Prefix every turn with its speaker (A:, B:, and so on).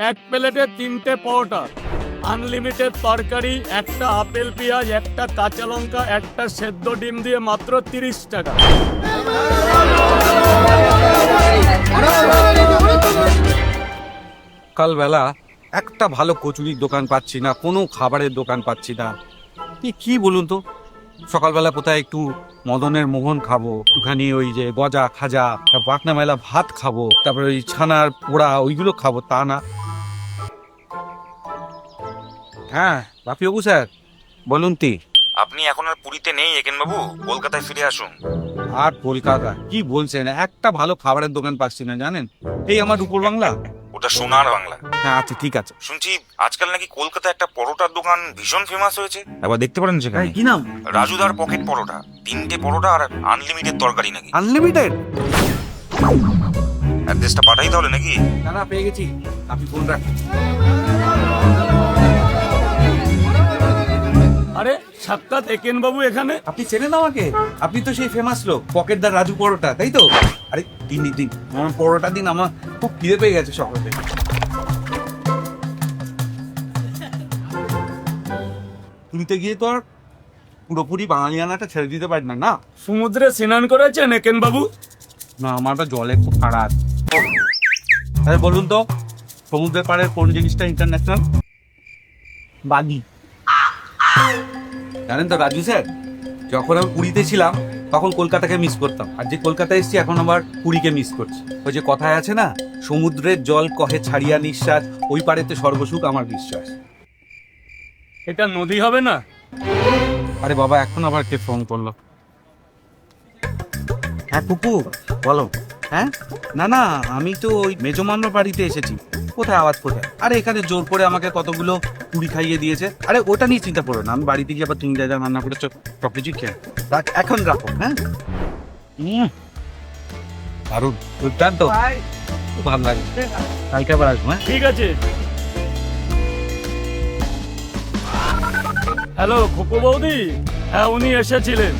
A: এক প্লেটে 3টে পরোটা, আনলিমিটেড তরকারি, একটা আপেল পেঁয়াজ, একটা কাঁচা লঙ্কা, একটা সেদ্ধ ডিম দিয়ে মাত্র 30 টাকা।
B: সকালবেলা একটা ভালো কচুরির দোকান পাচ্ছি না, কোনো খাবারের দোকান পাচ্ছি না। কি বলুন তো, সকালবেলা কোথায় একটু মদনের মোহন খাবো, একটুখানি ওই যে গজা খাজা, পাকনা মেলা ভাত খাবো, তারপরে ওই ছানার পোড়া ওইগুলো খাবো, তা না। হ্যাঁ বাপিবাবু স্যার বলুন।
C: আপনি এখন আর পুরীতে নেই একেন বাবু, কলকাতায় ফিরে আসুন।
B: আর কলকাতা কি বলছেন, একটা ভালো খাবারের দোকান পাচ্ছি না জানেন। এই আমার উপর বাংলা।
C: ওটা সোনার বাংলা।
B: হ্যাঁ আচ্ছা ঠিক আছে।
C: শুনছি আজকাল নাকি কলকাতায় একটা পরোটার দোকান ভীষণ ফেমাস হয়েছে, একবার দেখতে পারেন সেখানে।
B: কি নাম?
C: রাজুদার পকেট পরোটা, 3টে পরোটা আর আনলিমিটেড তরকারি নাকি।
B: আনলিমিটেড?
C: অ্যাড্রেসটা পাঠাই তাহলে নাকি?
B: না পেয়ে গেছি, আপনি ফোন রাখুন।
A: আরে সাক্ষাৎ একেন বাবু এখানে?
B: আপনি চেনেন আমাকে? আপনি তো সেই ফেমাস লোক পকেটদার রাজু পরোটা, তাই তো? আরে দিন আমার পরোটা দিন, আমার খুব খিদে পেয়ে গেছে সকালে। তুলতে গিয়ে তো আর পুরোপুরি বাঙালিয়ানাটা ছেড়ে দিতে পারি না। না
A: সমুদ্রে স্নান করেছেন একেন বাবু?
B: না, আমার তো জলে খুব খারাপ। আরে বলুন তো, সমুদ্রের পাড়ের কোন জিনিসটা ইন্টারন্যাশনাল? বালি। জানেন তো রাজু স্যার, যখন আমি পুরীতে ছিলাম তখন কলকাতাকে মিস করতাম, আর যে কলকাতায় এসেছি এখন আবার পুরীকে মিস করছি। ওই যে কথায় আছে না, সমুদ্রের জল কহে ছাড়িয়া নিঃশ্বাস, ওই পাড়েতে সর্বসুখ আমার বিশ্বাস।
A: এটা নদী হবে না?
B: আরে বাবা, এখন আবার কে ফোন করলো? হ্যাঁ কুকু বলো। হ্যাঁ না আমি তো ওই মেজমানর বাড়িতে এসেছি। কোথায় আওয়াজ কোথায়? আরে এখানে জোর করে আমাকে কতগুলো পুরি খাইয়ে দিয়েছে। আরে ওটা নিয়ে চিন্তা করো না, আমি বাড়িতে গিয়ে আবার তুমি যা যা রান্না করেছো সব কিছু খেয়ে এখন রাখো। হ্যাঁ দারুণ, দুর্দান্ত, খুব ভালো লাগে। কালকে আবার আসবো। হ্যাঁ
A: ঠিক আছে। হ্যালো খুকু বৌদি, হ্যাঁ উনি এসেছিলেন।